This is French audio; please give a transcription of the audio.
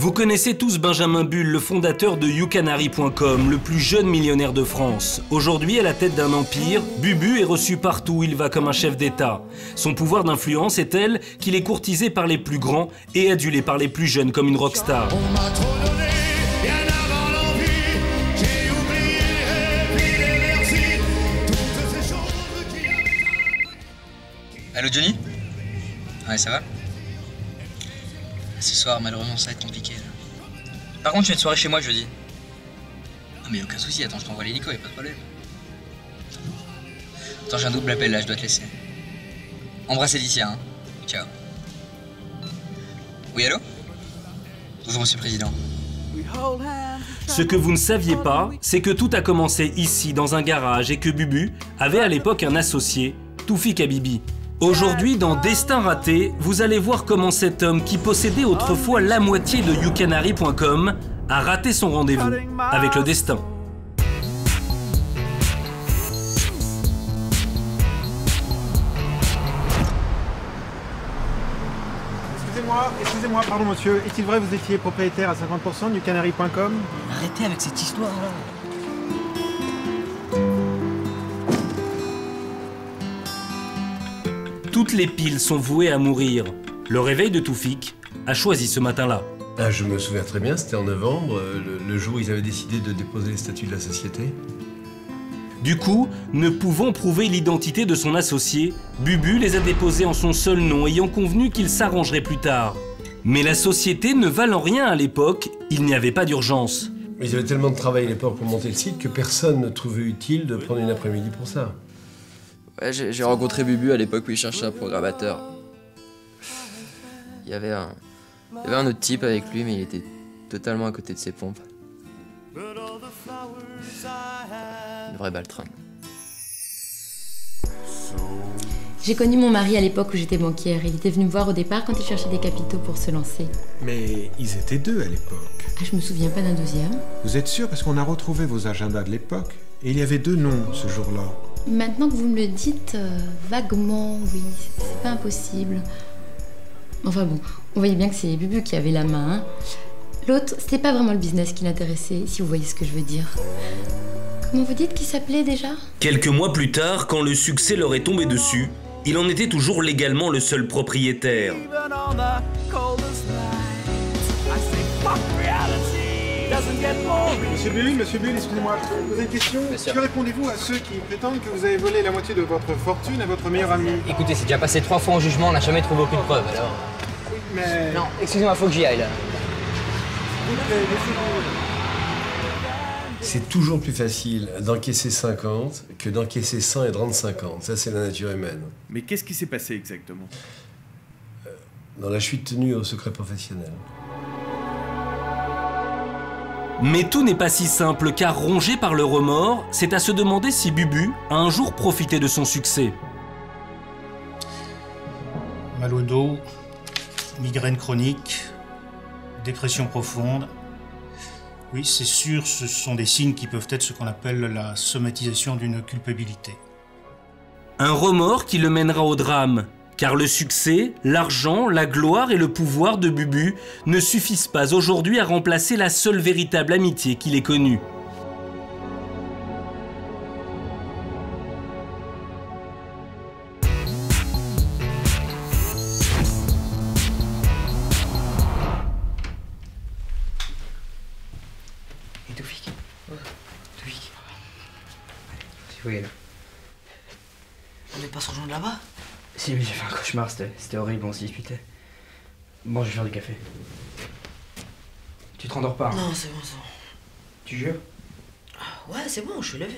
Vous connaissez tous Benjamin Bull, le fondateur de YouCanary.com, le plus jeune millionnaire de France. Aujourd'hui, à la tête d'un empire, Bubu est reçu partout où il va comme un chef d'État. Son pouvoir d'influence est tel qu'il est courtisé par les plus grands et adulé par les plus jeunes comme une rockstar. Allô Johnny? Ouais, ça va? Ce soir, malheureusement, ça va être compliqué. Là. Par contre, je fais une soirée chez moi jeudi. Non mais aucun souci, attends, je t'envoie l'hélico, y'a pas de problème. Attends, j'ai un double appel là, je dois te laisser. Embrasse Laetitia, hein. Ciao. Oui, allô? Bonjour, monsieur le président. Ce que vous ne saviez pas, c'est que tout a commencé ici, dans un garage, et que Bubu avait à l'époque un associé, Toufik Habibi. Aujourd'hui, dans Destin raté, vous allez voir comment cet homme qui possédait autrefois la moitié de YouCanary.com a raté son rendez-vous avec le destin. Excusez-moi, pardon monsieur, est-il vrai que vous étiez propriétaire à 50% de YouCanary.com? Arrêtez avec cette histoire-là. Toutes les piles sont vouées à mourir. Le réveil de Toufik a choisi ce matin-là. Ah, je me souviens très bien, c'était en novembre, le jour où ils avaient décidé de déposer les statuts de la société. Du coup, ne pouvant prouver l'identité de son associé, Bubu les a déposés en son seul nom, ayant convenu qu'il s'arrangerait plus tard. Mais la société ne valant rien à l'époque, il n'y avait pas d'urgence. Ils avaient tellement de travail à l'époque pour monter le site que personne ne trouvait utile de prendre une après-midi pour ça. Ouais, j'ai rencontré Bubu à l'époque où il cherchait un programmateur. Il y avait un autre type avec lui, mais il était totalement à côté de ses pompes. Une vraie baltringue. J'ai connu mon mari à l'époque où j'étais banquière. Il était venu me voir au départ quand il cherchait des capitaux pour se lancer. Mais ils étaient deux à l'époque. Ah, je me souviens pas d'un deuxième. Vous êtes sûr? Parce qu'on a retrouvé vos agendas de l'époque. Et il y avait deux noms ce jour-là. Maintenant que vous me le dites, vaguement, oui, c'est pas impossible. Enfin bon, on voyait bien que c'est Bubu qui avait la main. L'autre, c'était pas vraiment le business qui l'intéressait, si vous voyez ce que je veux dire. Comment vous dites qu'il s'appelait déjà? Quelques mois plus tard, quand le succès leur est tombé dessus, il en était toujours légalement le seul propriétaire. Monsieur Bull, excusez-moi, je vais vous poser une question. Que répondez-vous à ceux qui prétendent que vous avez volé la moitié de votre fortune à votre meilleur ami? Écoutez, c'est déjà passé 3 fois en jugement, on n'a jamais trouvé aucune preuve, alors... Oui, mais... Non, excusez-moi, faut que j'y aille, là. C'est toujours plus facile d'encaisser 50 que d'encaisser 100 et de rendre 50. Ça, c'est la nature humaine. Mais qu'est-ce qui s'est passé exactement? Dans la chute tenue au secret professionnel. Mais tout n'est pas si simple, car rongé par le remords, c'est à se demander si Bubu a un jour profité de son succès. Mal au dos, migraine chronique, dépression profonde. Oui, c'est sûr, ce sont des signes qui peuvent être ce qu'on appelle la somatisation d'une culpabilité. Un remords qui le mènera au drame, car le succès, l'argent, la gloire et le pouvoir de Bubu ne suffisent pas aujourd'hui à remplacer la seule véritable amitié qu'il ait connue. Et Toufik. Toufik. Oui, là. On n'est pas se rejoindre là-bas? Si, mais j'ai fait un cauchemar, c'était horrible, on se disputait. Bon, je vais faire du café. Tu te rendors pas? Non, c'est bon, c'est bon. Tu jures? Ouais, c'est bon, je suis levé.